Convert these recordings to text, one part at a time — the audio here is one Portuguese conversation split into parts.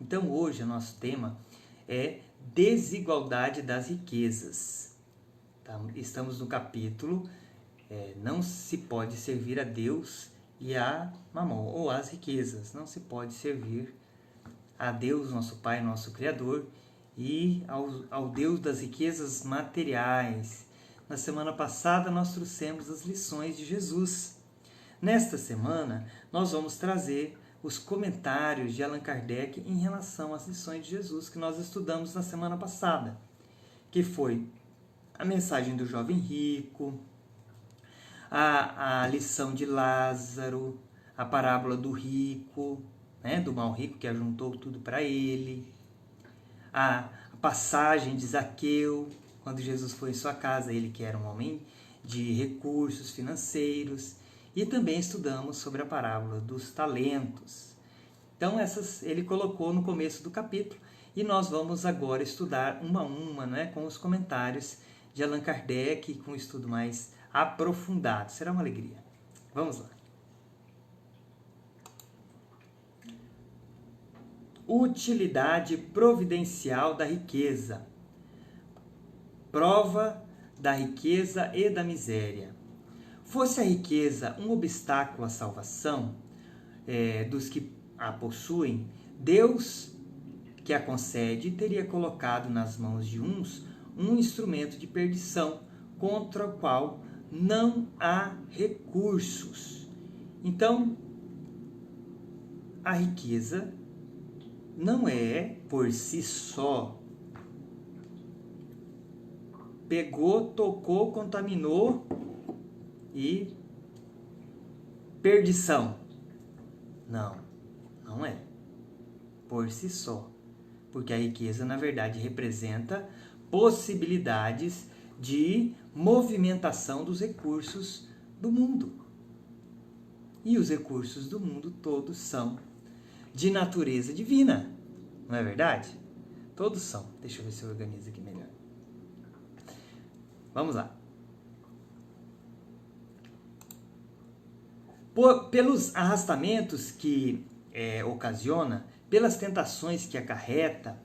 Então hoje o nosso tema é desigualdade das riquezas. Tá? Estamos no capítulo não se pode servir a Deus e a Mamon, ou às riquezas. Não se pode servir a Deus, nosso Pai, nosso Criador, e ao Deus das riquezas materiais. Na semana passada nós trouxemos as lições de Jesus. Nesta semana nós vamos trazer os comentários de Allan Kardec em relação às lições de Jesus que nós estudamos na semana passada, que foi a mensagem do jovem rico, a lição de Lázaro, a parábola do rico, do mal rico que ajuntou tudo para ele, a passagem de Zaqueu, quando Jesus foi em sua casa, ele que era um homem de recursos financeiros, e também estudamos sobre a parábola dos talentos. Então essas ele colocou no começo do capítulo, e nós vamos agora estudar uma a uma, com os comentários de Allan Kardec, com um estudo mais aprofundado. Será uma alegria. Vamos lá. Utilidade providencial da riqueza. Prova da riqueza e da miséria. Fosse a riqueza um obstáculo à salvação dos que a possuem, Deus, que a concede, teria colocado nas mãos de uns um instrumento de perdição, contra o qual não há recursos. Então, a riqueza não é, por si só, pegou, tocou, contaminou e perdição. Não é por si só. Porque a riqueza, na verdade, representa possibilidades de movimentação dos recursos do mundo. E os recursos do mundo todos são de natureza divina. Não é verdade? Todos são. Deixa eu ver se eu organizo aqui melhor. Vamos lá. Pelos arrastamentos que ocasiona, pelas tentações que acarreta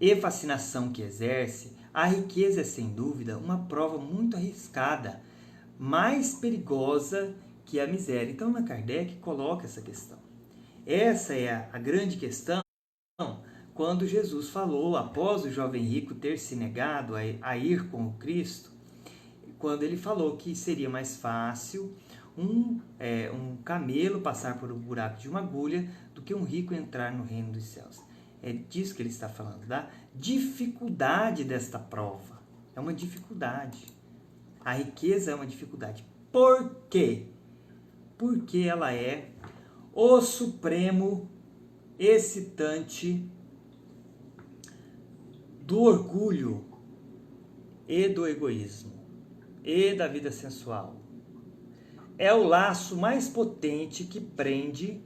e fascinação que exerce, a riqueza é, sem dúvida, uma prova muito arriscada, mais perigosa que a miséria. Então, Allan Kardec coloca essa questão. Essa é a grande questão quando Jesus falou, após o jovem rico ter se negado a ir com o Cristo, quando ele falou que seria mais fácil um camelo passar por um buraco de uma agulha do que um rico entrar no reino dos céus. É disso que ele está falando, da dificuldade desta prova. É uma dificuldade. A riqueza é uma dificuldade. Por quê? Porque ela é o supremo excitante do orgulho e do egoísmo e da vida sensual. É o laço mais potente que prende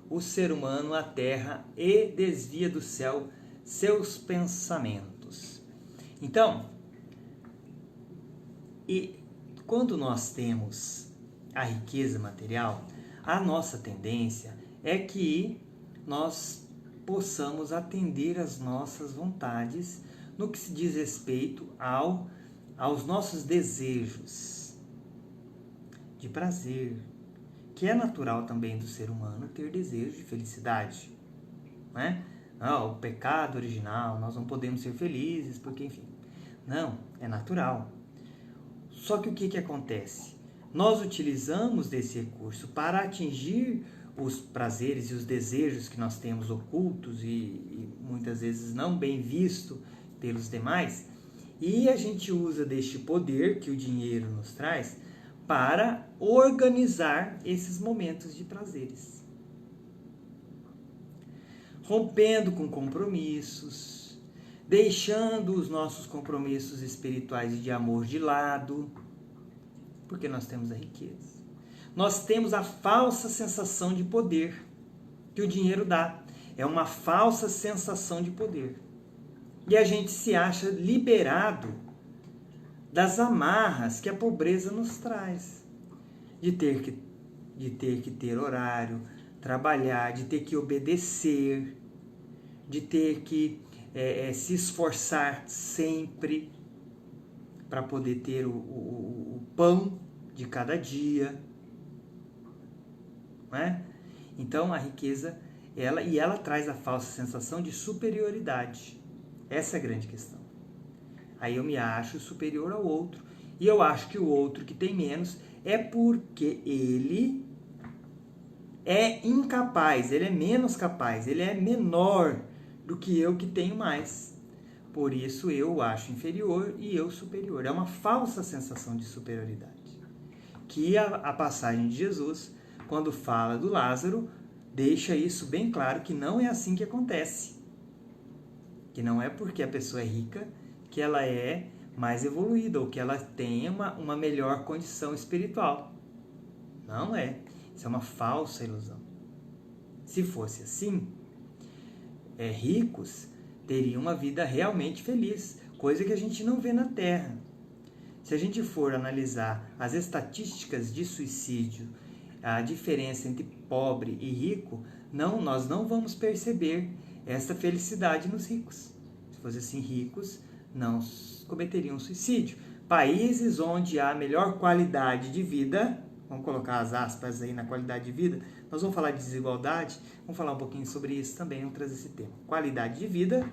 o ser humano à terra e desvia do céu seus pensamentos. Então, quando nós temos a riqueza material, a nossa tendência é que nós possamos atender às nossas vontades no que se diz respeito aos nossos desejos de prazer, que é natural também do ser humano ter desejo de felicidade. O pecado original, nós não podemos ser felizes, porque, enfim, não, é natural. Só que o que acontece? Nós utilizamos desse recurso para atingir os prazeres e os desejos que nós temos ocultos e muitas vezes não bem visto pelos demais, e a gente usa deste poder que o dinheiro nos traz para organizar esses momentos de prazeres. Rompendo com compromissos, deixando os nossos compromissos espirituais e de amor de lado, porque nós temos a riqueza. Nós temos a falsa sensação de poder que o dinheiro dá. É uma falsa sensação de poder. E a gente se acha liberado das amarras que a pobreza nos traz. De ter que ter horário, trabalhar, de ter que obedecer, de ter que se esforçar sempre para poder ter o pão de cada dia, não é? Então a riqueza, ela traz a falsa sensação de superioridade. Essa é a grande questão. Aí eu me acho superior ao outro, e eu acho que o outro que tem menos é porque ele é incapaz, ele é menos capaz, ele é menor do que eu que tenho mais. Por isso eu o acho inferior e eu superior. É uma falsa sensação de superioridade. Que a passagem de Jesus, quando fala do Lázaro, deixa isso bem claro que não é assim que acontece. Que não é porque a pessoa é rica que ela é mais evoluída ou que ela tenha uma melhor condição espiritual. Não é. Isso é uma falsa ilusão. Se fosse assim, ricos teriam uma vida realmente feliz, coisa que a gente não vê na Terra. Se a gente for analisar as estatísticas de suicídio, a diferença entre pobre e rico, nós não vamos perceber essa felicidade nos ricos. Se fosse assim, ricos não cometeriam suicídio. Países onde há melhor qualidade de vida, vamos colocar as aspas aí na qualidade de vida, nós vamos falar de desigualdade, vamos falar um pouquinho sobre isso também, vamos trazer esse tema. Qualidade de vida,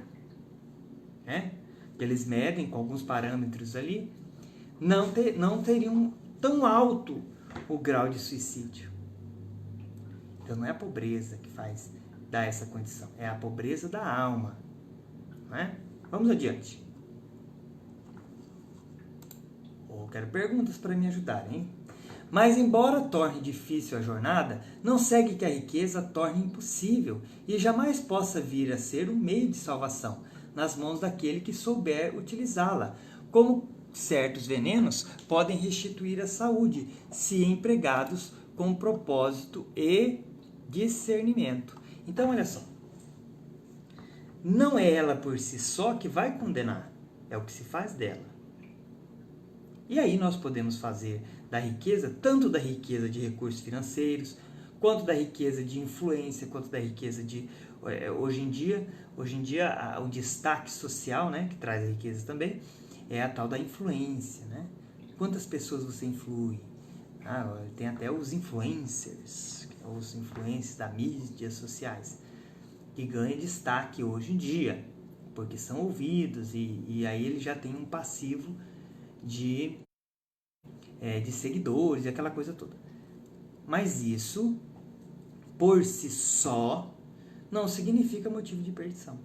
né? Eles medem com alguns parâmetros ali, não teriam tão alto o grau de suicídio. Então não é a pobreza que dá essa condição, é a pobreza da alma. Né? Vamos adiante. Quero perguntas para me ajudarem, hein? Mas embora torne difícil a jornada, não segue que a riqueza torne impossível e jamais possa vir a ser um meio de salvação nas mãos daquele que souber utilizá-la, como certos venenos podem restituir a saúde, se empregados com propósito e discernimento. Então, olha só. Não é ela por si só que vai condenar, é o que se faz dela. E aí nós podemos fazer da riqueza, tanto da riqueza de recursos financeiros, quanto da riqueza de influência, quanto da riqueza de... Hoje em dia o destaque social, né, que traz a riqueza também, é a tal da influência, né? Quantas pessoas você influi? Tem até os influencers, os influencers das mídias sociais, que ganham destaque hoje em dia, porque são ouvidos e aí ele já tem um passivo de seguidores e aquela coisa toda. Mas isso, por si só, não significa motivo de perdição,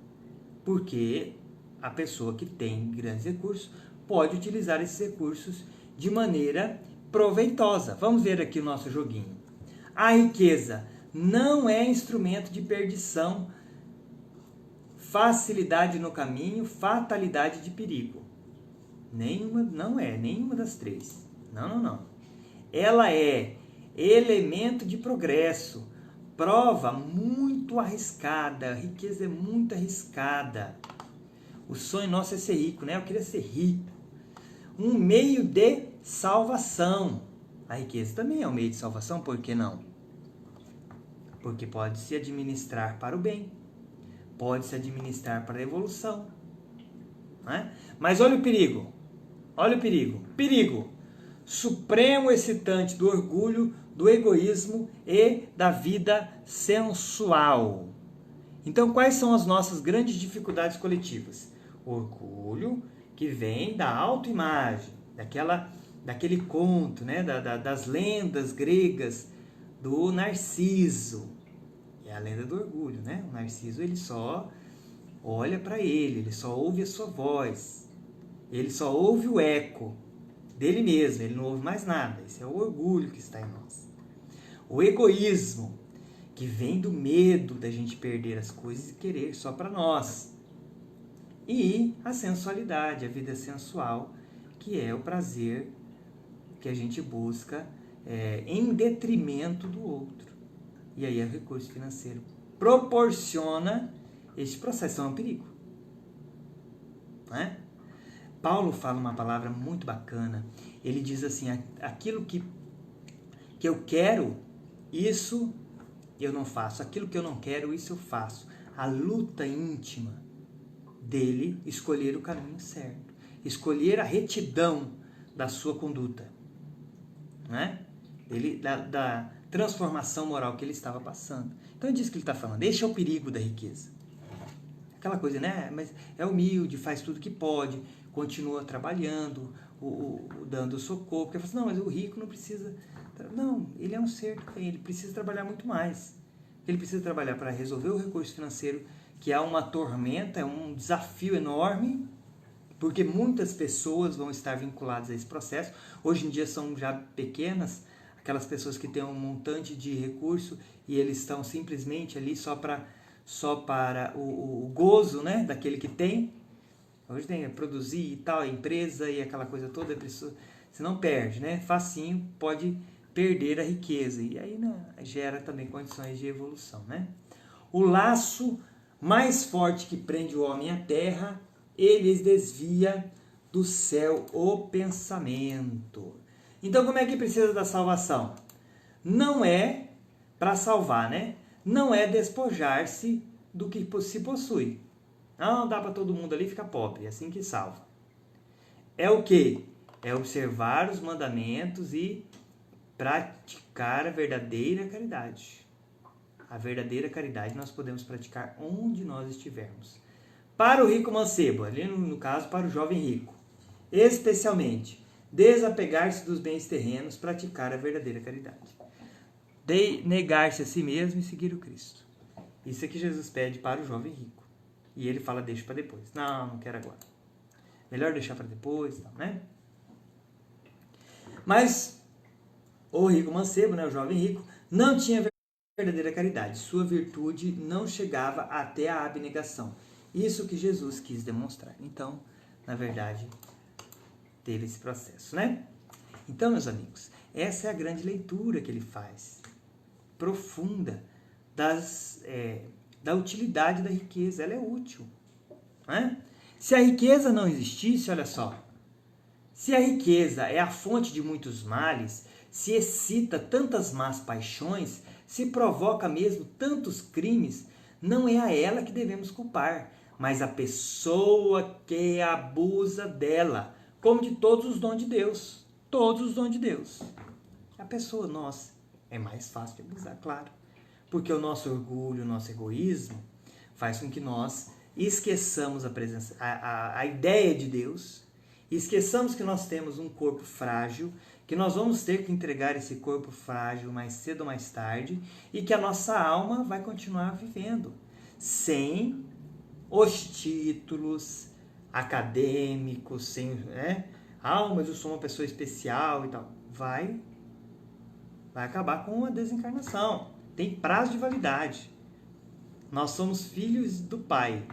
porque a pessoa que tem grandes recursos pode utilizar esses recursos de maneira proveitosa. Vamos ver aqui o nosso joguinho. A riqueza não é instrumento de perdição, facilidade no caminho, fatalidade de perigo. Nenhuma das três. Não. Ela é elemento de progresso, prova muito arriscada, a riqueza é muito arriscada. O sonho nosso é ser rico, né? Eu queria ser rico. Um meio de salvação. A riqueza também é um meio de salvação, por que não? Porque pode se administrar para o bem, pode se administrar para a evolução. Né? Mas olha o perigo. Perigo supremo excitante do orgulho, do egoísmo e da vida sensual. Então, quais são as nossas grandes dificuldades coletivas? O orgulho, que vem da autoimagem, daquele conto, né? das lendas gregas do Narciso. É a lenda do orgulho, né? O Narciso, ele só olha para ele só ouve a sua voz, ele só ouve o eco dele mesmo, ele não ouve mais nada. Esse é o orgulho que está em nós. O egoísmo, que vem do medo da gente perder as coisas e querer só para nós. E a sensualidade, a vida sensual, que é o prazer que a gente busca em detrimento do outro. E aí o recurso financeiro proporciona este processo. É um perigo. Né? Paulo fala uma palavra muito bacana. Ele diz assim, aquilo que eu quero, isso eu não faço. Aquilo que eu não quero, isso eu faço. A luta íntima dele escolher o caminho certo. Escolher a retidão da sua conduta. Né? Da transformação moral que ele estava passando. Então é disso que ele está falando. Este é o perigo da riqueza. Aquela coisa, né? Mas é humilde, faz tudo que pode, continua trabalhando, dando socorro. Porque fala assim, não, mas o rico não precisa... Não, ele é um ser que tem, ele precisa trabalhar muito mais. Ele precisa trabalhar para resolver o recurso financeiro, que é uma tormenta, é um desafio enorme, porque muitas pessoas vão estar vinculadas a esse processo. Hoje em dia são já pequenas, aquelas pessoas que têm um montante de recurso e eles estão simplesmente ali só para o gozo, né, daquele que tem. Hoje tem produzir e tal, a empresa e aquela coisa toda, você não perde, né? Facinho pode perder a riqueza. E aí, né, gera também condições de evolução, né? O laço mais forte que prende o homem à terra, eles desvia do céu o pensamento. Então, como é que precisa da salvação? Não é para salvar, né? Não é despojar-se do que se possui. Não dá para todo mundo ali ficar pobre, é assim que salva. É o quê? É observar os mandamentos e praticar a verdadeira caridade. A verdadeira caridade nós podemos praticar onde nós estivermos. Para o rico mancebo, ali no caso para o jovem rico, especialmente, desapegar-se dos bens terrenos, praticar a verdadeira caridade. Negar-se a si mesmo e seguir o Cristo. Isso é que Jesus pede para o jovem rico. E ele fala, deixa para depois. Não quero agora. Melhor deixar para depois, né? Mas o rico mancebo, né, o jovem rico, não tinha verdadeira caridade. Sua virtude não chegava até a abnegação. Isso que Jesus quis demonstrar. Então, na verdade, teve esse processo, né? Então, meus amigos, essa é a grande leitura que ele faz, profunda, da utilidade da riqueza. Ela é útil, né? Se a riqueza não existisse, olha só, se a riqueza é a fonte de muitos males, se excita tantas más paixões, se provoca mesmo tantos crimes, não é a ela que devemos culpar, mas a pessoa que abusa dela, como de todos os dons de Deus. Todos os dons de Deus. A pessoa nossa é mais fácil de abusar, claro. Porque o nosso orgulho, o nosso egoísmo faz com que nós esqueçamos a ideia de Deus, esqueçamos que nós temos um corpo frágil, que nós vamos ter que entregar esse corpo frágil mais cedo ou mais tarde, e que a nossa alma vai continuar vivendo sem os títulos acadêmicos, sem, né? Mas eu sou uma pessoa especial e tal. Vai acabar com a desencarnação. Tem prazo de validade. Nós somos filhos do Pai,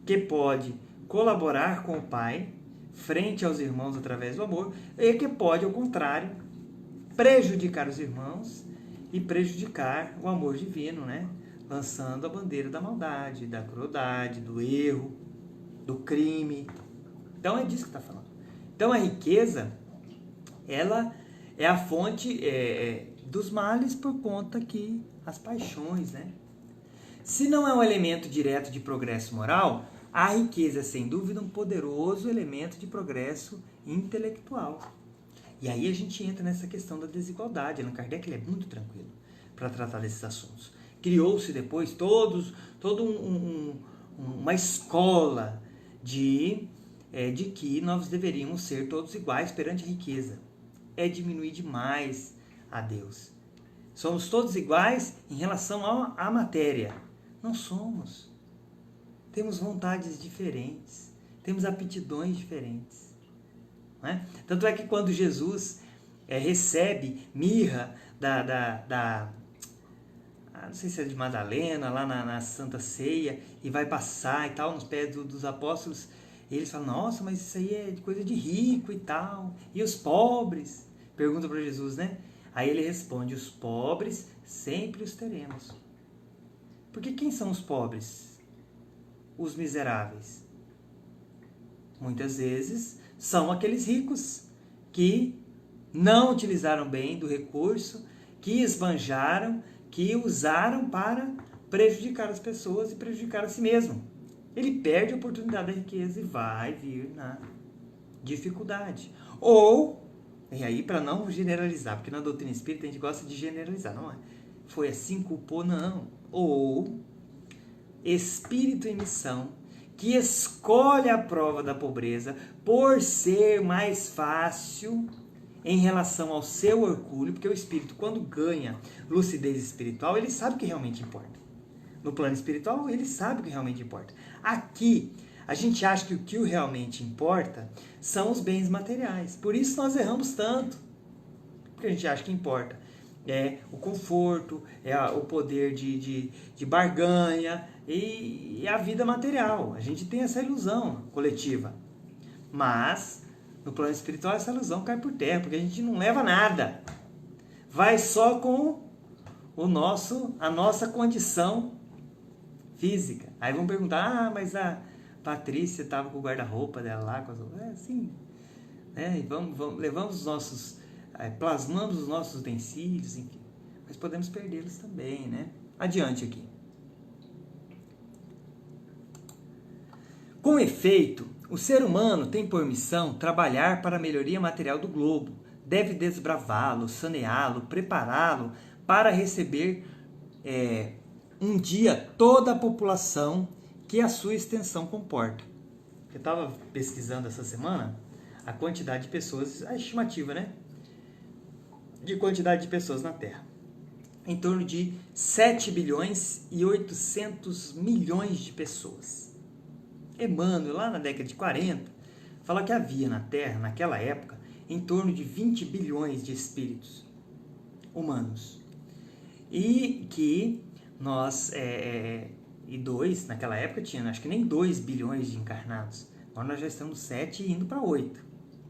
que pode colaborar com o Pai frente aos irmãos através do amor, e que pode, ao contrário, prejudicar os irmãos e prejudicar o amor divino, né? Lançando a bandeira da maldade, da crueldade, do erro, do crime. Então é disso que está falando. Então a riqueza, ela é a fonte dos males por conta que as paixões, né? Se não é um elemento direto de progresso moral, a riqueza é sem dúvida um poderoso elemento de progresso intelectual. E aí a gente entra nessa questão da desigualdade. Allan Kardec ele é muito tranquilo para tratar desses assuntos. Criou-se depois toda uma escola de que nós deveríamos ser todos iguais perante a riqueza. É diminuir demais a Deus. Somos todos iguais em relação à matéria. Não somos. Temos vontades diferentes. Temos aptidões diferentes. Não é? Tanto é que quando Jesus recebe mirra não sei se é de Madalena, lá na Santa Ceia, e vai passar e tal, nos pés dos apóstolos, e eles falam, nossa, mas isso aí é coisa de rico e tal. E os pobres? Pergunta para Jesus, né? Aí ele responde, os pobres sempre os teremos. Porque quem são os pobres? Os miseráveis. Muitas vezes são aqueles ricos que não utilizaram bem do recurso, que esbanjaram, que usaram para prejudicar as pessoas e prejudicar a si mesmo. Ele perde a oportunidade da riqueza e vai vir na dificuldade. Ou, e aí para não generalizar, porque na doutrina espírita a gente gosta de generalizar, não é? Foi assim, culpou, não. Ou espírito em missão, que escolhe a prova da pobreza por ser mais fácil em relação ao seu orgulho, porque o espírito, quando ganha lucidez espiritual, ele sabe o que realmente importa. No plano espiritual, ele sabe o que realmente importa. Aqui, a gente acha que o que realmente importa são os bens materiais. Por isso nós erramos tanto. Porque a gente acha que importa é o conforto, é o poder de barganha e a vida material. A gente tem essa ilusão coletiva. Mas, no plano espiritual, essa ilusão cai por terra, porque a gente não leva nada. Vai só com a nossa condição física. Aí vão perguntar, mas a Patrícia estava com o guarda-roupa dela lá. Sim. E levamos os nossos... plasmamos os nossos utensílios, enfim. Mas podemos perdê-los também, né? Adiante aqui. Com efeito, o ser humano tem por missão trabalhar para a melhoria material do globo. Deve desbravá-lo, saneá-lo, prepará-lo para receber um dia toda a população que a sua extensão comporta. Eu estava pesquisando essa semana a quantidade de pessoas, a estimativa, né? De quantidade de pessoas na Terra. Em torno de 7 bilhões e 800 milhões de pessoas. Emmanuel, lá na década de 40, fala que havia na Terra, naquela época, em torno de 20 bilhões de espíritos humanos. E que nós, naquela época tinha, acho que nem 2 bilhões de encarnados. Agora nós já estamos 7 indo para 8,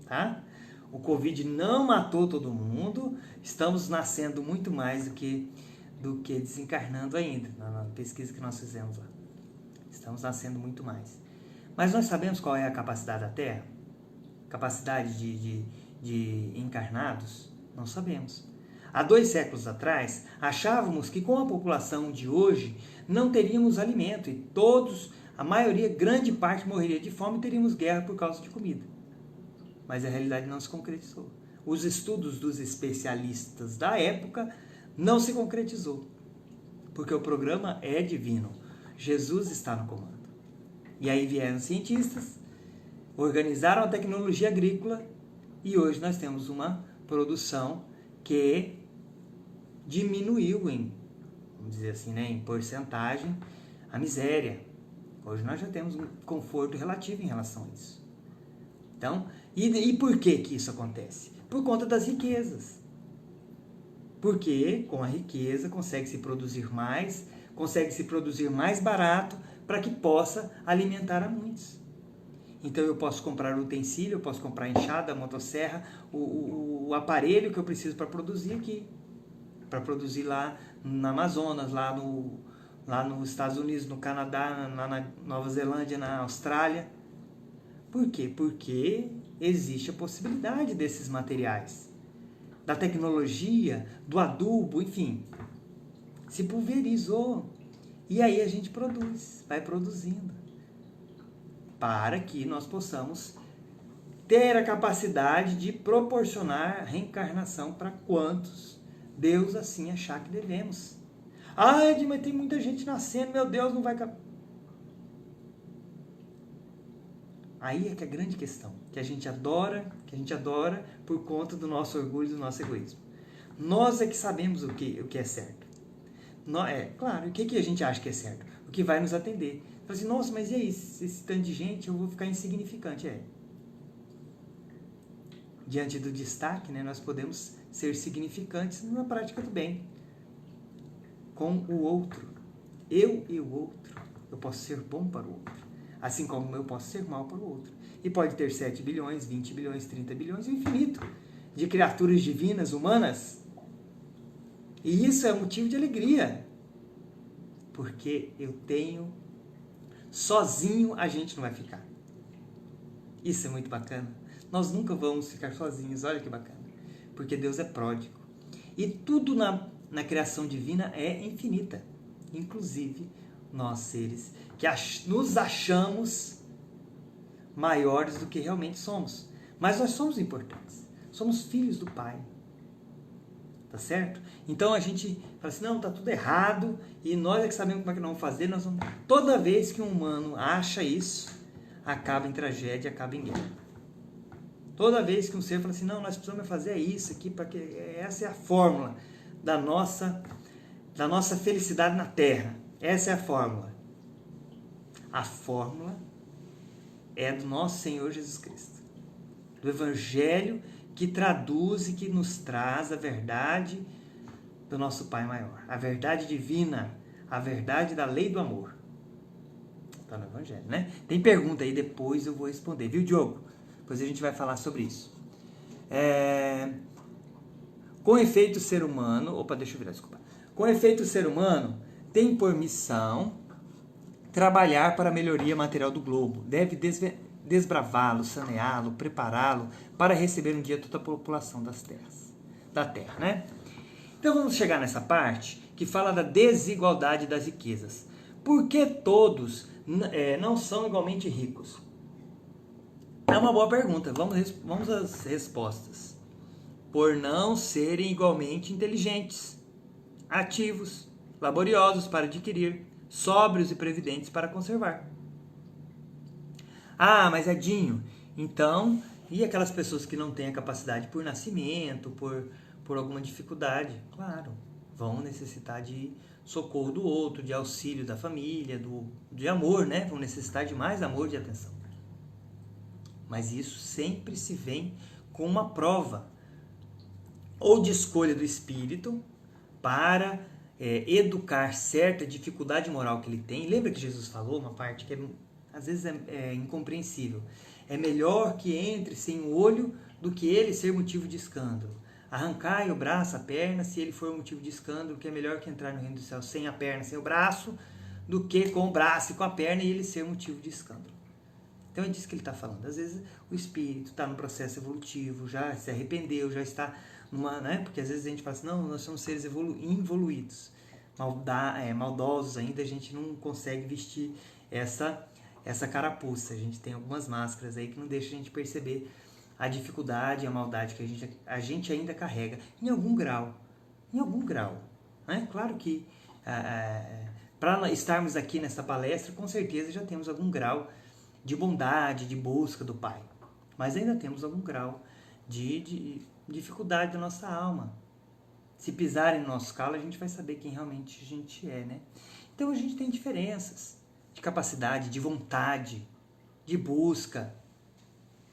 tá? O Covid não matou todo mundo, estamos nascendo muito mais do que desencarnando ainda, na pesquisa que nós fizemos lá. Estamos nascendo muito mais. Mas nós sabemos qual é a capacidade da Terra? Capacidade de encarnados? Não sabemos. Há 2 séculos atrás, achávamos que com a população de hoje não teríamos alimento e a maioria, grande parte, morreria de fome e teríamos guerra por causa de comida. Mas a realidade não se concretizou. Os estudos dos especialistas da época não se concretizou. Porque o programa é divino. Jesus está no comando. E aí vieram cientistas, organizaram a tecnologia agrícola e hoje nós temos uma produção que diminuiu vamos dizer assim, em porcentagem, a miséria. Hoje nós já temos um conforto relativo em relação a isso. Então, e por que isso acontece? Por conta das riquezas. Porque com a riqueza consegue-se produzir mais barato para que possa alimentar a muitos. Então eu posso comprar o utensílio, eu posso comprar a enxada, a motosserra, o aparelho que eu preciso para produzir aqui. Para produzir lá na Amazonas, lá nos Estados Unidos, no Canadá, na Nova Zelândia, na Austrália. Por quê? Porque existe a possibilidade desses materiais, da tecnologia, do adubo, enfim. Se pulverizou. E aí a gente vai produzindo. Para que nós possamos ter a capacidade de proporcionar reencarnação para quantos Deus assim achar que devemos. Mas tem muita gente nascendo, meu Deus, não vai... Aí é que é a grande questão, que a gente adora por conta do nosso orgulho e do nosso egoísmo. Nós é que sabemos o que é certo. Claro, o que a gente acha que é certo? O que vai nos atender. Fala assim, nossa, mas e aí, esse tanto de gente, eu vou ficar insignificante. Diante do destaque, nós podemos ser significantes na prática do bem. Com o outro. Eu e o outro. Eu posso ser bom para o outro. Assim como eu posso ser mal para o outro. E pode ter 7 bilhões, 20 bilhões, 30 bilhões, o infinito de criaturas divinas, humanas. E isso é motivo de alegria. Porque eu tenho... Sozinho a gente não vai ficar. Isso é muito bacana. Nós nunca vamos ficar sozinhos, olha que bacana. Porque Deus é pródigo. E tudo na criação divina é infinita. Inclusive, nós seres que nos achamos maiores do que realmente somos. Mas nós somos importantes. Somos filhos do Pai. Tá certo? Então a gente fala assim, não, tá tudo errado e nós é que sabemos como é que nós vamos fazer. Toda vez que um humano acha isso, acaba em tragédia, acaba em guerra. Toda vez que um ser fala assim, não, nós precisamos fazer isso aqui, porque essa é a fórmula da nossa felicidade na Terra. Essa é a fórmula. A fórmula é do nosso Senhor Jesus Cristo. Do Evangelho que traduz e que nos traz a verdade do nosso Pai maior. A verdade divina, a verdade da lei do amor. Está no Evangelho, né? Tem pergunta aí, depois eu vou responder, viu, Diogo? Depois a gente vai falar sobre isso. Com efeito, o ser humano... Opa, deixa eu virar, desculpa. Com efeito, o ser humano tem por missão trabalhar para a melhoria material do globo. Deve desbravá-lo, saneá-lo, prepará-lo para receber um dia toda a população da Terra, né? Então vamos chegar nessa parte que fala da desigualdade das riquezas. Por que todos não são igualmente ricos? É uma boa pergunta. Vamos às respostas. Por não serem igualmente inteligentes, ativos, laboriosos para adquirir, sóbrios e previdentes para conservar. Ah, mas Edinho, então, e aquelas pessoas que não têm a capacidade por nascimento, por alguma dificuldade? Claro, vão necessitar de socorro do outro, de auxílio da família, de amor, né? Vão necessitar de mais amor e de atenção. Mas isso sempre se vem com uma prova, ou de escolha do espírito, para educar certa dificuldade moral que ele tem. Lembra que Jesus falou uma parte que às vezes é incompreensível. É melhor que entre sem o olho do que ele ser motivo de escândalo. Arrancai o braço, a perna, se ele for motivo de escândalo, que é melhor que entrar no reino do céu sem a perna, sem o braço, do que com o braço e com a perna e ele ser motivo de escândalo. Então é disso que ele está falando. Às vezes o espírito está no processo evolutivo, já se arrependeu, já está numa... Né? Porque às vezes a gente fala assim, não, nós somos seres involuídos, maldosos ainda, a gente não consegue vestir essa carapuça. A gente tem algumas máscaras aí que não deixam a gente perceber a dificuldade e a maldade que a gente ainda carrega, em algum grau. Né? Claro que para estarmos aqui nessa palestra, com certeza já temos algum grau de bondade, de busca do Pai. Mas ainda temos algum grau de dificuldade da nossa alma. Se pisarem no nosso calo, a gente vai saber quem realmente a gente é, né? Então a gente tem diferenças de capacidade, de vontade, de busca.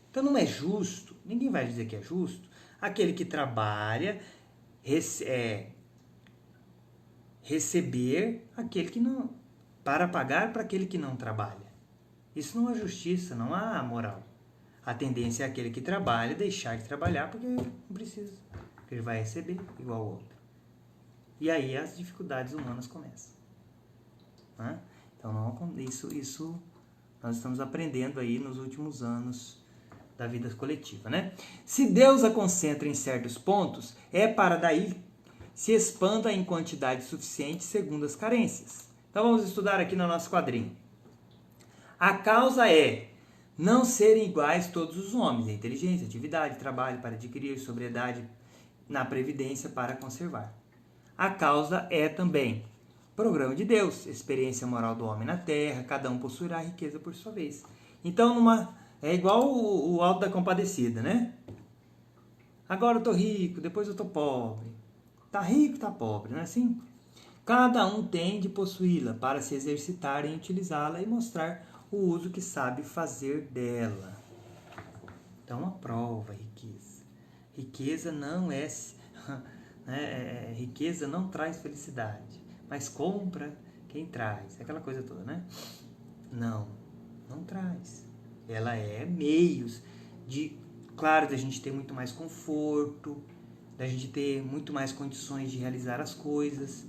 Então não é justo, ninguém vai dizer que é justo, aquele que trabalha receber aquele que não, para pagar para aquele que não trabalha. Isso não é justiça, não há moral. A tendência é aquele que trabalha deixar de trabalhar porque não precisa, porque ele vai receber igual ao outro. E aí as dificuldades humanas começam. Né? Então isso nós estamos aprendendo aí nos últimos anos da vida coletiva, né? Se Deus a concentra em certos pontos, é para daí se expanda em quantidade suficiente segundo as carências. Então vamos estudar aqui no nosso quadrinho. A causa é não serem iguais todos os homens, a inteligência, atividade, trabalho para adquirir, sobriedade na previdência para conservar. A causa é também programa de Deus, experiência moral do homem na terra, cada um possuirá a riqueza por sua vez. Então, é igual o Alto da Compadecida, né? Agora eu tô rico, depois eu tô pobre. Tá rico, tá pobre, não é assim? Cada um tem de possuí-la para se exercitar em utilizá-la e mostrar o uso que sabe fazer dela. Então, aprova a riqueza. Riqueza não riqueza não traz felicidade, mas compra quem traz. Aquela coisa toda, né? Não traz. Ela é meios claro, da gente ter muito mais conforto, da gente ter muito mais condições de realizar as coisas,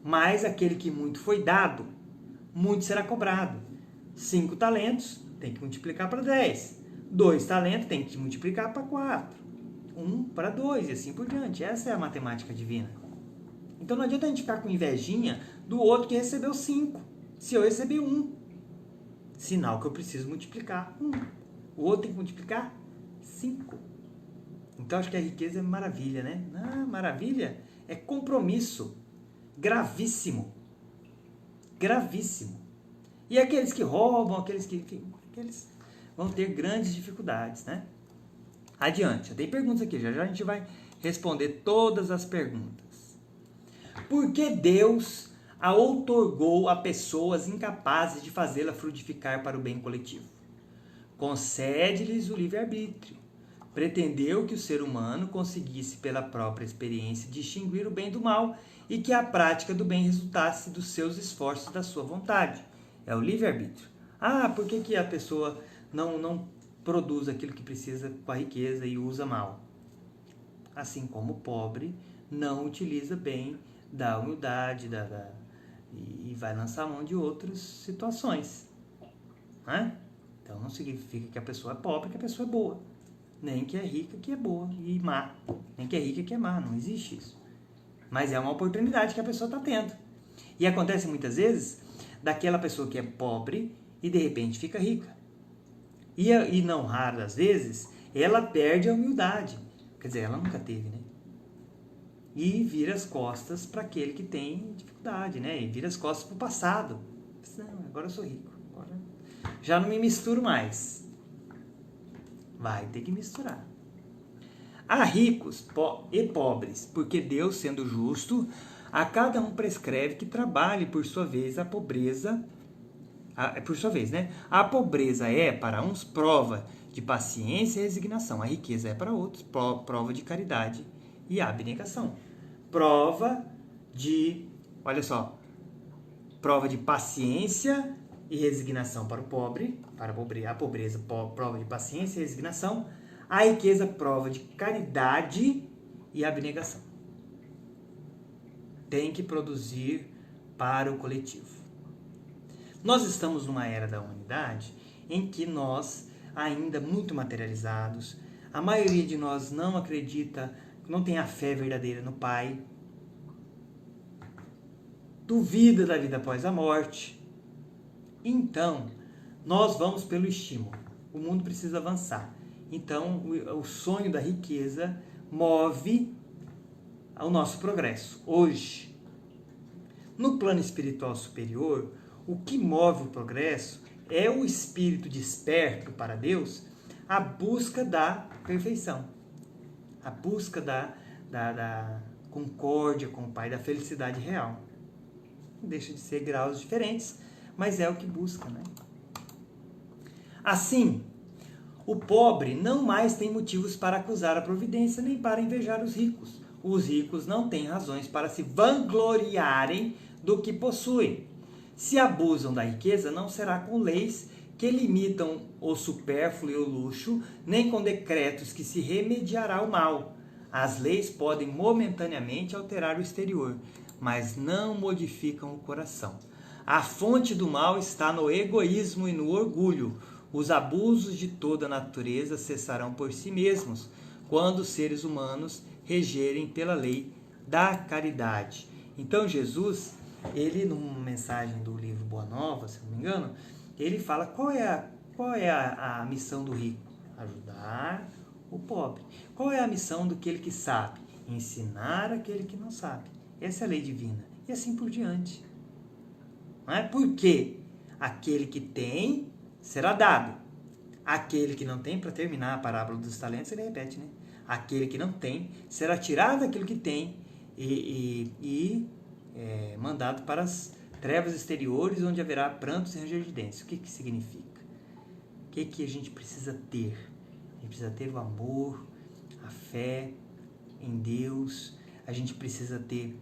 mas aquele que muito foi dado, muito será cobrado. 5 talentos, tem que multiplicar para 10. 2 talentos, tem que multiplicar para 4. 1 para 2 e assim por diante. Essa é a matemática divina. Então não adianta a gente ficar com invejinha do outro que recebeu 5. Se eu receber 1, sinal que eu preciso multiplicar 1. O outro tem que multiplicar 5. Então acho que a riqueza é maravilha, né? Ah, maravilha é compromisso gravíssimo. Gravíssimo. E aqueles que roubam, aqueles vão ter grandes dificuldades, né? Adiante, tem perguntas aqui, já já a gente vai responder todas as perguntas. Por que Deus a outorgou a pessoas incapazes de fazê-la frutificar para o bem coletivo? Concede-lhes o livre-arbítrio. Pretendeu que o ser humano conseguisse pela própria experiência distinguir o bem do mal e que a prática do bem resultasse dos seus esforços e da sua vontade. É o livre-arbítrio. Ah, por que a pessoa não produz aquilo que precisa com a riqueza e usa mal? Assim como o pobre não utiliza bem da humildade e vai lançar mão de outras situações. Né? Então não significa que a pessoa é pobre, que a pessoa é boa. Nem que é rica que é boa e má. Nem que é rica que é má. Não existe isso. Mas é uma oportunidade que a pessoa está tendo. E acontece muitas vezes daquela pessoa que é pobre e de repente fica rica. E não raras vezes, ela perde a humildade. Quer dizer, ela nunca teve, né? E vira as costas para aquele que tem dificuldade, né? E vira as costas para o passado. Não, agora eu sou rico. Agora já não me misturo mais. Vai ter que misturar. Há ricos e pobres, porque Deus, sendo justo, a cada um prescreve que trabalhe por sua vez a pobreza. Por sua vez, né? A pobreza é, para uns, prova de paciência e resignação. A riqueza é, para outros, prova de caridade e abnegação. Prova de, olha só, prova de paciência e resignação para o pobre, a pobreza, prova de paciência e resignação. A riqueza, prova de caridade e abnegação. Tem que produzir para o coletivo. Nós estamos numa era da humanidade em que nós, ainda muito materializados, a maioria de nós não acredita, não tem a fé verdadeira no Pai, duvida da vida após a morte. Então, nós vamos pelo estímulo. O mundo precisa avançar. Então, o sonho da riqueza move o nosso progresso. Hoje, no plano espiritual superior, o que move o progresso é o espírito desperto para Deus, a busca da perfeição, a busca da concórdia com o Pai, da felicidade real. Não deixa de ser graus diferentes, mas é o que busca, né? Assim, o pobre não mais tem motivos para acusar a providência nem para invejar os ricos. Os ricos não têm razões para se vangloriarem do que possuem. Se abusam da riqueza, não será com leis que limitam o supérfluo e o luxo, nem com decretos que se remediará o mal. As leis podem momentaneamente alterar o exterior, mas não modificam o coração. A fonte do mal está no egoísmo e no orgulho. Os abusos de toda a natureza cessarão por si mesmos, quando os seres humanos regerem pela lei da caridade. Então Jesus, ele numa mensagem do livro Boa Nova, se não me engano, ele fala qual é a missão do rico? Ajudar o pobre. Qual é a missão daquele que sabe? Ensinar aquele que não sabe. Essa é a lei divina. E assim por diante. Não é? Porque aquele que tem será dado. Aquele que não tem, para terminar a parábola dos talentos, ele repete, né? Aquele que não tem será tirado daquilo que tem e mandado para as trevas exteriores, onde haverá prantos e ranger de dentes. O que significa? O que a gente precisa ter? A gente precisa ter o amor, a fé em Deus, a gente precisa ter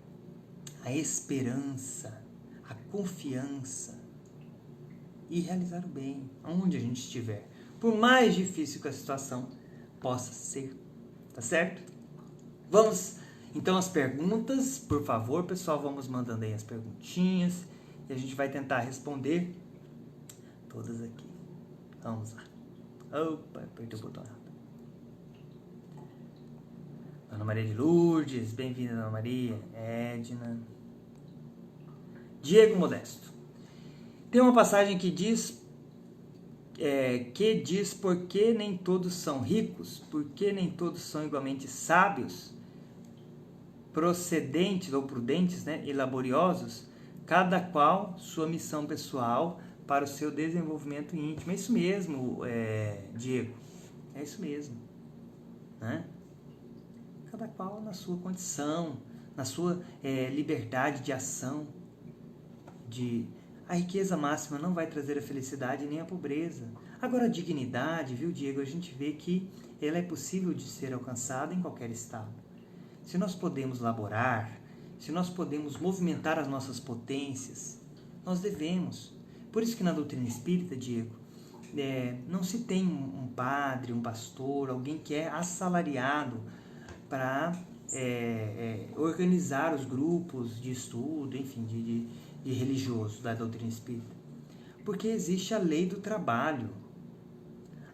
a esperança, a confiança e realizar o bem, onde a gente estiver. Por mais difícil que a situação possa ser. Tá certo? Vamos, então, às perguntas. Por favor, pessoal, vamos mandando aí as perguntinhas e a gente vai tentar responder todas aqui. Vamos lá. Opa, apertei o botão errado. Ana Maria de Lourdes, bem-vinda, Ana Maria. Edna. Diego Modesto. Tem uma passagem que diz por que nem todos são ricos, por que nem todos são igualmente sábios, procedentes ou prudentes, né, e laboriosos, cada qual sua missão pessoal para o seu desenvolvimento íntimo. É isso mesmo, Diego, é isso mesmo, né? Cada qual na sua condição, na sua liberdade de ação. A riqueza máxima não vai trazer a felicidade nem a pobreza. Agora, a dignidade, viu, Diego, a gente vê que ela é possível de ser alcançada em qualquer estado. Se nós podemos laborar, se nós podemos movimentar as nossas potências, nós devemos. Por isso que na doutrina espírita, Diego, não se tem um padre, um pastor, alguém que é assalariado para organizar os grupos de estudo, enfim, de religioso da doutrina espírita. Porque existe a lei do trabalho.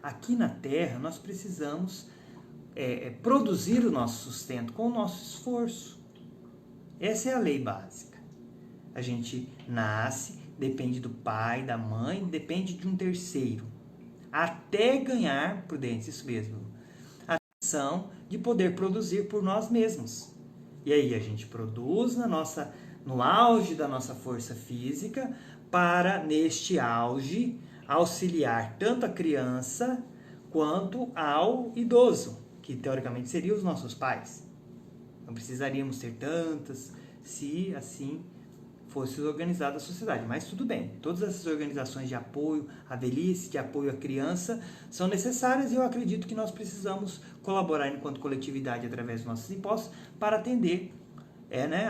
Aqui na Terra, nós precisamos produzir o nosso sustento com o nosso esforço. Essa é a lei básica. A gente nasce, depende do pai, da mãe, depende de um terceiro. Até ganhar, Prudência, isso mesmo, a missão de poder produzir por nós mesmos. E aí a gente produz no auge da nossa força física para, neste auge, auxiliar tanto a criança quanto ao idoso, que teoricamente seriam os nossos pais. Não precisaríamos ter tantas se assim fosse organizada a sociedade. Mas tudo bem, todas essas organizações de apoio à velhice, de apoio à criança, são necessárias e eu acredito que nós precisamos colaborar enquanto coletividade através dos nossos impostos para atender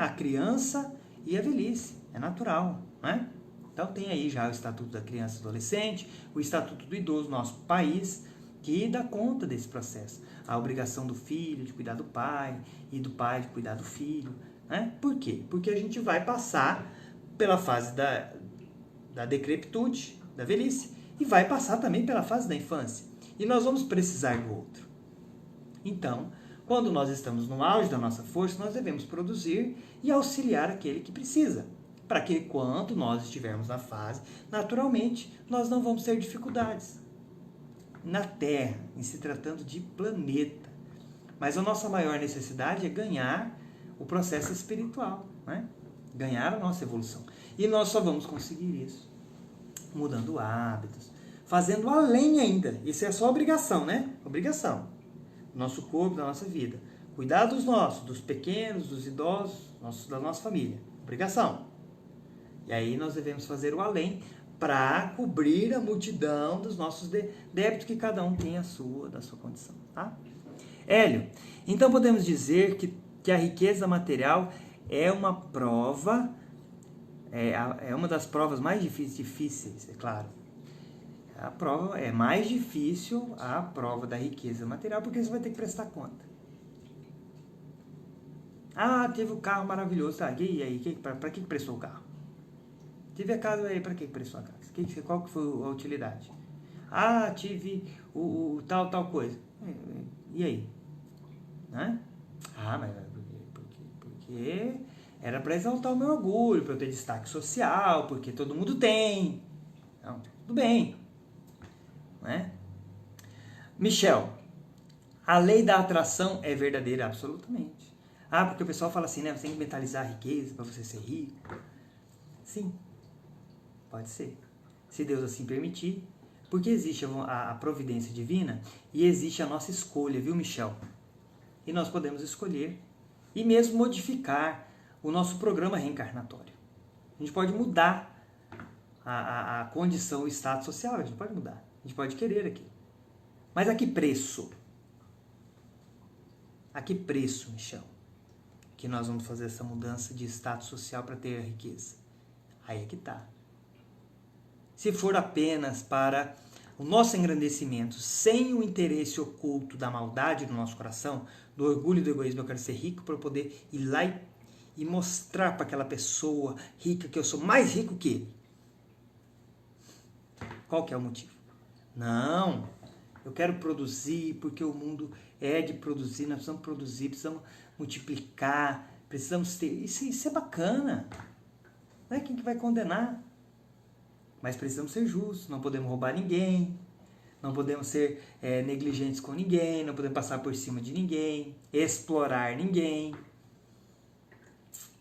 a criança e a velhice. É natural, né? Então tem aí já o Estatuto da Criança e Adolescente, o Estatuto do Idoso, nosso país, que dá conta desse processo. A obrigação do filho de cuidar do pai e do pai de cuidar do filho. Né? Por quê? Porque a gente vai passar pela fase da decrepitude, da velhice, e vai passar também pela fase da infância. E nós vamos precisar do outro. Então, quando nós estamos no auge da nossa força, nós devemos produzir e auxiliar aquele que precisa. Para que quando nós estivermos na fase, naturalmente, nós não vamos ter dificuldades. Na Terra, em se tratando de planeta. Mas a nossa maior necessidade é ganhar o processo espiritual, né? Ganhar a nossa evolução. E nós só vamos conseguir isso mudando hábitos, fazendo além ainda. Isso é só obrigação, né? Obrigação. Do nosso corpo, da nossa vida. Cuidar dos nossos, dos pequenos, dos idosos, da nossa família. Obrigação. E aí nós devemos fazer o além para cobrir a multidão dos nossos débitos que cada um tem da sua condição, tá? Hélio, então podemos dizer que a riqueza material é uma prova, é uma das provas mais difíceis, é claro. A prova é mais difícil, a prova da riqueza material, porque você vai ter que prestar conta. Ah, teve um carro maravilhoso, tá? E aí, para que prestou o carro? Tive a casa, aí, para que prestou a casa? Qual que foi a utilidade? Ah, tive tal coisa. E aí? Né? Ah, mas porque era para exaltar o meu orgulho, para eu ter destaque social, porque todo mundo tem. Então, tudo bem. Né? Michel, a lei da atração é verdadeira? Absolutamente. Ah, porque o pessoal fala assim, né? Você tem que mentalizar a riqueza para você ser rico. Sim, pode ser. Se Deus assim permitir. Porque existe a providência divina e existe a nossa escolha, viu, Michel? E nós podemos escolher e mesmo modificar o nosso programa reencarnatório. A gente pode mudar a condição, o status social, a gente pode mudar. A gente pode querer aquilo. Mas a que preço? A que preço, Michel? Que nós vamos fazer essa mudança de status social para ter a riqueza? Aí é que está. Se for apenas para o nosso engrandecimento, sem o interesse oculto da maldade no nosso coração, do orgulho e do egoísmo, eu quero ser rico para eu poder ir lá e mostrar para aquela pessoa rica que eu sou mais rico que ele. Qual que é o motivo? Não, eu quero produzir, porque o mundo é de produzir, nós precisamos produzir, precisamos multiplicar, precisamos ter... Isso é bacana. Não é quem que vai condenar. Mas precisamos ser justos, não podemos roubar ninguém, não podemos ser negligentes com ninguém, não podemos passar por cima de ninguém, explorar ninguém.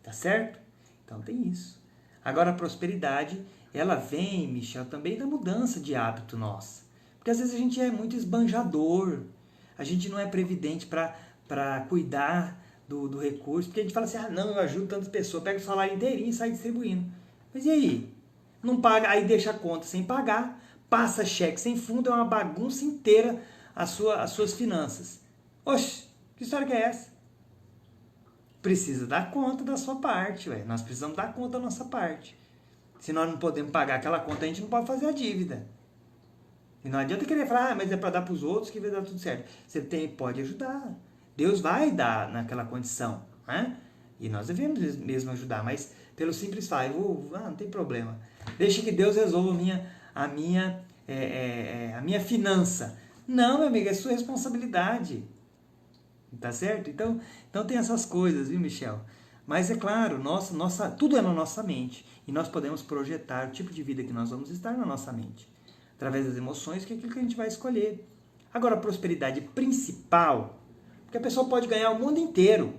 Tá certo? Então tem isso. Agora a prosperidade, ela vem, Michel, também da mudança de hábito nossa. Porque às vezes a gente é muito esbanjador, a gente não é previdente para cuidar do recurso, porque a gente fala assim, não, eu ajudo tantas pessoas, pega o salário inteirinho e sai distribuindo. Mas e aí? Não paga, aí deixa a conta sem pagar, passa cheque sem fundo, é uma bagunça inteira as suas finanças. Oxe, que história que é essa? Precisa dar conta da sua parte, ué. Nós precisamos dar conta da nossa parte. Se nós não podemos pagar aquela conta, a gente não pode fazer a dívida. E não adianta querer falar, mas é para dar para os outros que vai dar tudo certo. Você pode ajudar. Deus vai dar naquela condição, né? E nós devemos mesmo ajudar, mas pelo simples fato, não tem problema. Deixa que Deus resolva a minha finança. Não, meu amigo, é sua responsabilidade. Tá certo? Então tem essas coisas, viu, Michel? Mas é claro, tudo é na nossa mente. E nós podemos projetar o tipo de vida que nós vamos estar na nossa mente. Através das emoções, que é aquilo que a gente vai escolher. Agora, a prosperidade principal, porque a pessoa pode ganhar o mundo inteiro.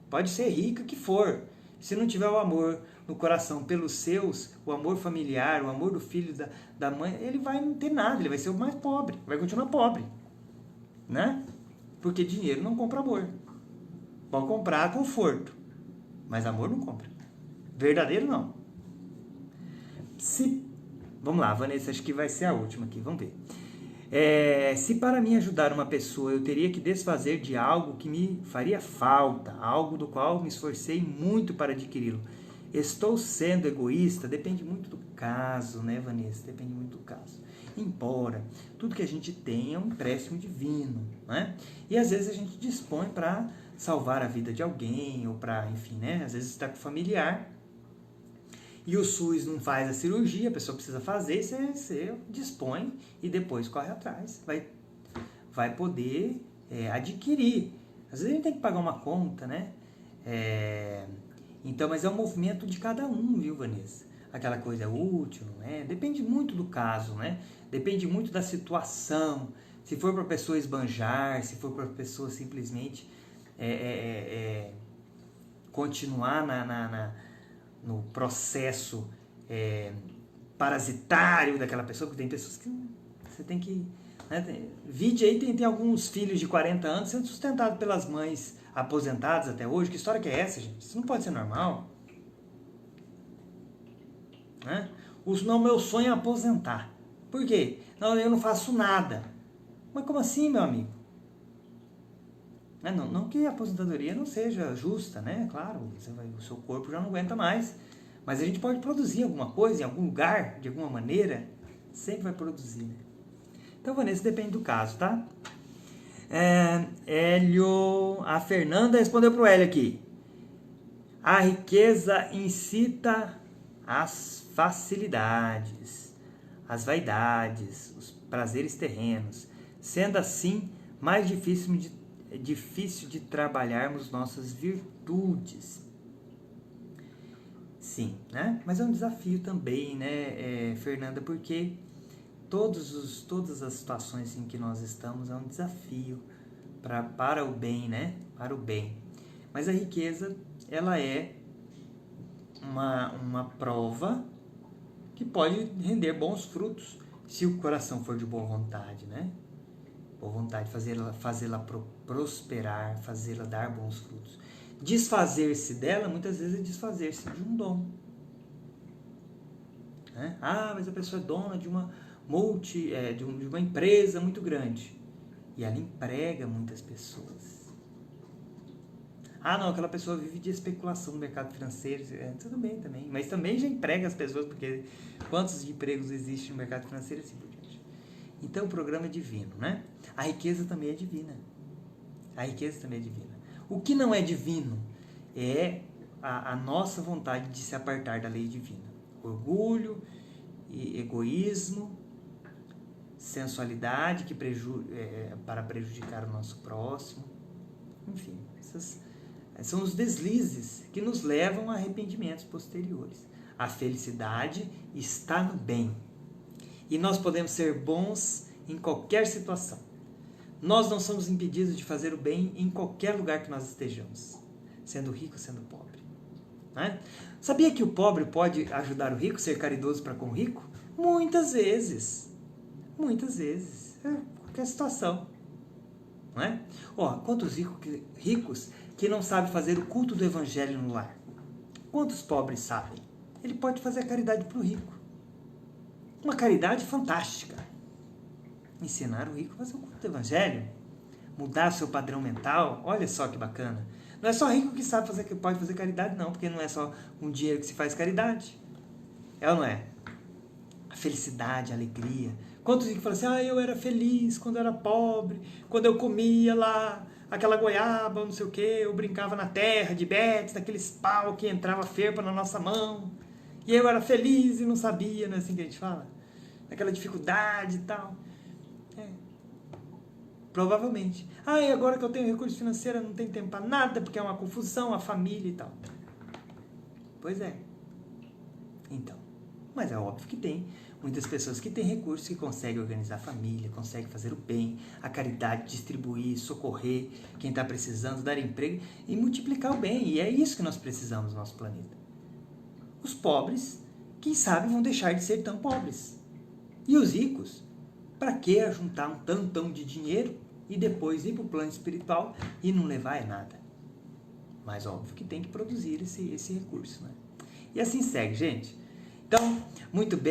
Pode ser rica que for. Se não tiver o amor no coração pelos seus, o amor familiar, o amor do filho, da mãe, ele vai não ter nada, ele vai ser o mais pobre, vai continuar pobre. Né? Porque dinheiro não compra amor. Pode comprar conforto, mas amor não compra. Verdadeiro não. Vamos lá, Vanessa, acho que vai ser a última aqui, vamos ver. Se para mim ajudar uma pessoa eu teria que desfazer de algo que me faria falta, algo do qual me esforcei muito para adquiri-lo, estou sendo egoísta? Depende muito do caso, né, Vanessa? Depende muito do caso. Embora tudo que a gente tem é um empréstimo divino, né? E às vezes a gente dispõe para salvar a vida de alguém, ou para, enfim, né? Às vezes está com familiar e o SUS não faz a cirurgia, a pessoa precisa fazer, você dispõe e depois corre atrás, vai poder adquirir. Às vezes a gente tem que pagar uma conta, né? Então, mas é um movimento de cada um, viu, Vanessa? Aquela coisa é útil, não é? Depende muito do caso, né? Depende muito da situação. Se for para a pessoa esbanjar, se for para a pessoa simplesmente continuar no processo parasitário daquela pessoa, porque tem pessoas que você tem que... Né? Vide aí, tem alguns filhos de 40 anos sendo sustentados pelas mães aposentadas até hoje. Que história que é essa, gente? Isso não pode ser normal. Né? Meu sonho é aposentar. Por quê? Não, eu não faço nada. Mas como assim, meu amigo? Não que a aposentadoria não seja justa, né? Claro, o seu corpo já não aguenta mais. Mas a gente pode produzir alguma coisa em algum lugar, de alguma maneira. Sempre vai produzir, né? Então, Vanessa, depende do caso, tá? Hélio... A Fernanda respondeu pro Hélio aqui. A riqueza incita as facilidades, as vaidades, os prazeres terrenos. Sendo assim, mais difícil de trabalharmos nossas virtudes. Sim, né? Mas é um desafio também, né, Fernanda, porque todas as situações em que nós estamos é um desafio para o bem, né? Para o bem. Mas a riqueza, ela é uma prova que pode render bons frutos se o coração for de boa vontade, né? Boa vontade, fazê-la prosperar, fazê-la dar bons frutos. Desfazer-se dela, muitas vezes, é desfazer-se de um dom. Né? Mas a pessoa é dona de uma de uma empresa muito grande. E ela emprega muitas pessoas. Não, aquela pessoa vive de especulação no mercado financeiro. Tudo bem também. Mas também já emprega as pessoas, porque quantos empregos existem no mercado financeiro assim por diante. Então o programa é divino, né? A riqueza também é divina. A riqueza também é divina. O que não é divino é a nossa vontade de se apartar da lei divina. Orgulho e egoísmo, sensualidade para prejudicar o nosso próximo. Enfim, esses são os deslizes que nos levam a arrependimentos posteriores. A felicidade está no bem. E nós podemos ser bons em qualquer situação. Nós não somos impedidos de fazer o bem em qualquer lugar que nós estejamos, sendo rico, sendo pobre. Né? Sabia que o pobre pode ajudar o rico, ser caridoso para com o rico? Muitas vezes. Muitas vezes. Qualquer situação. Não é? Quantos ricos que não sabem fazer o culto do evangelho no lar? Quantos pobres sabem? Ele pode fazer a caridade para o rico. Uma caridade fantástica. Ensinar o rico a fazer o culto do evangelho. Mudar o seu padrão mental. Olha só que bacana. Não é só rico que pode fazer caridade, não. Porque não é só com dinheiro que se faz caridade. É ou não é? A felicidade, a alegria. Quantos ricos falam assim, eu era feliz quando eu era pobre, quando eu comia lá aquela goiaba, não sei o quê, eu brincava na terra de betes, daqueles pau que entrava ferpa na nossa mão, e eu era feliz e não sabia, não é assim que a gente fala? Aquela dificuldade e tal. Provavelmente. E agora que eu tenho recurso financeiro, eu não tenho tempo para nada, porque é uma confusão, a família e tal. Pois é. Então, mas é óbvio que tem muitas pessoas que têm recursos, que conseguem organizar a família, conseguem fazer o bem, a caridade, distribuir, socorrer quem está precisando, dar emprego e multiplicar o bem. E é isso que nós precisamos no nosso planeta. Os pobres, quem sabe, vão deixar de ser tão pobres. E os ricos, para que ajuntar um tantão de dinheiro e depois ir para o plano espiritual e não levar nada? Mas óbvio que tem que produzir esse recurso, né? E assim segue, gente. Então, muito bem.